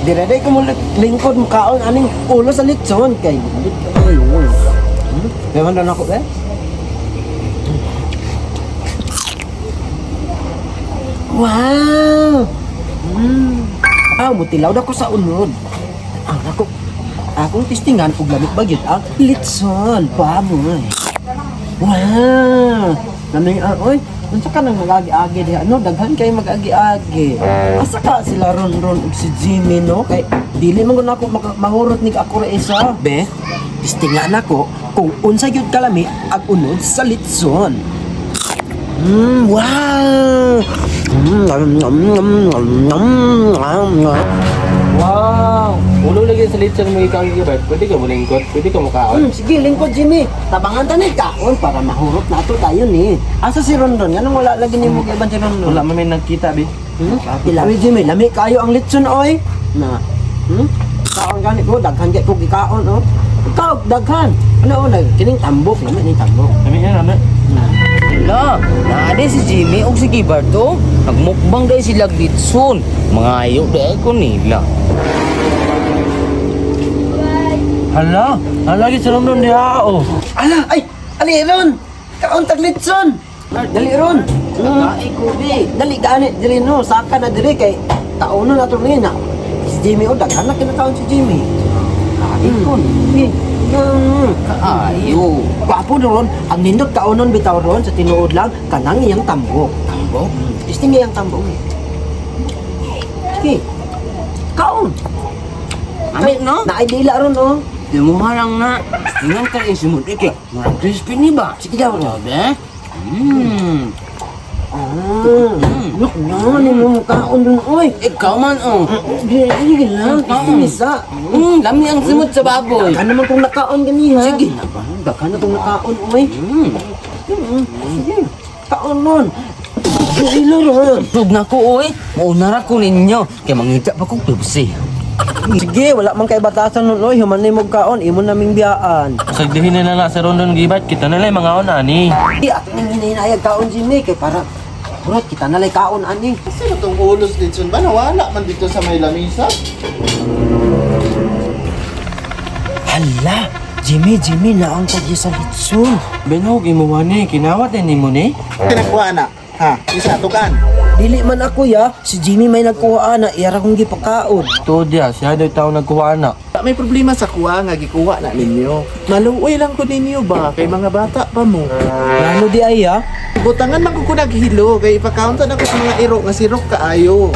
Dire-dire ko mo lingkod mo kaon aning ulo sa litson kay. Kaya man ako eh. Wow! Mutilaw na ko sa unod. Akong tistingan og lamig bagyot ang litson, baboy. Wow! Naming oy, unsa ka nang mag-agi-agi diha? No, daghan kay mag-agi-agi. Asa ka sila ron og si Jimmy no? Kay dili man gud ako mahurot ni ako ra isa. Be, tistingan ako kung unsa gyud kalami ag unod sa litson. Wow! Wow! Ulo lagi sa litson mo ikaw gigibay. Pwede ka mo lingkod, pwede ka mo kaon. Sige, lingkod Jimmy. Tabangan tanig kaon para mahurot nato tayo ni. Asa si Rondon? Ganun wala lagi ni mo giban si Rondon. Wala man may nagkita bi. Ilawi Jimmy, lami kayo ang litson oy. Na. Kaon gani ko, daghan kay ko gikaon oh. Ikaw, daghan. Ano kining tambok, lami ni tambok. Kami yan ano? Hala, naade si Jimmy o si Gibarto. Nagmukbang dahil sila glitson. Mga ayaw dahil ko nila. Hala, lagi sa London diha oh. Ala, ay, ali ron. Kaon tag litson. Dali ron. Ay ko bi. Dali gani dili no, saka na diri kay taonon nato ni na. Si Jimmy o daghan na kinakaon si Jimmy. Ay ko. Kaayo. Gwapo ron, ang nindot kaonon bitaw ron sa tinuod lang kanang iyang tambok. Tambok? Disting iyang tambok. Sige. Kaon. Amit no? Naidila ron oh. Di mo harang na. Tingnan ka rin sumod. Ike, marang crispy ni ba? Sige daw ron. Sabi? Look na, ni mo kaon dun oy. Ikaw man oh. Sige lang, isa. Lami ang simot sa baboy. Daghan naman kung nakaon ganiha. Sige na ba? Daghan na kung nakaon oy. Sige. Kaon nun. Ilo ron. Tug na ko oy. Maunara ko ninyo. Kaya mangita pa kong tubsi. Sige, wala man kay batasan nun oy. Human ni mo kaon, imo naming biyaan. Sagdihin na lang sa London gibat, kita na lang mga ani. Di ato nang hinahinayag kaon Jimmy kay para Bro, kita nalay kaon ani. Sino tong ulos litson ba? Nawala man dito sa may lamisa? Hala, Jimmy na ang tagya sa litson. Benog imo ni, kinawat ni mo ni. Pinagkuha na. Ha? Isa, tukan. Dili man ako ya, si Jimmy may nagkuha na, iyara kong gipakaon. To dia, siya daw taon nagkuha na. May problema sa kuha nga gikuha na ninyo. Maluoy lang ko ninyo ba? Kay mga bata pa mo. Lalo di ay ya? Butangan man ko naghilo. Kay ipakaunta na ko sa mga iro nga sirok kaayo.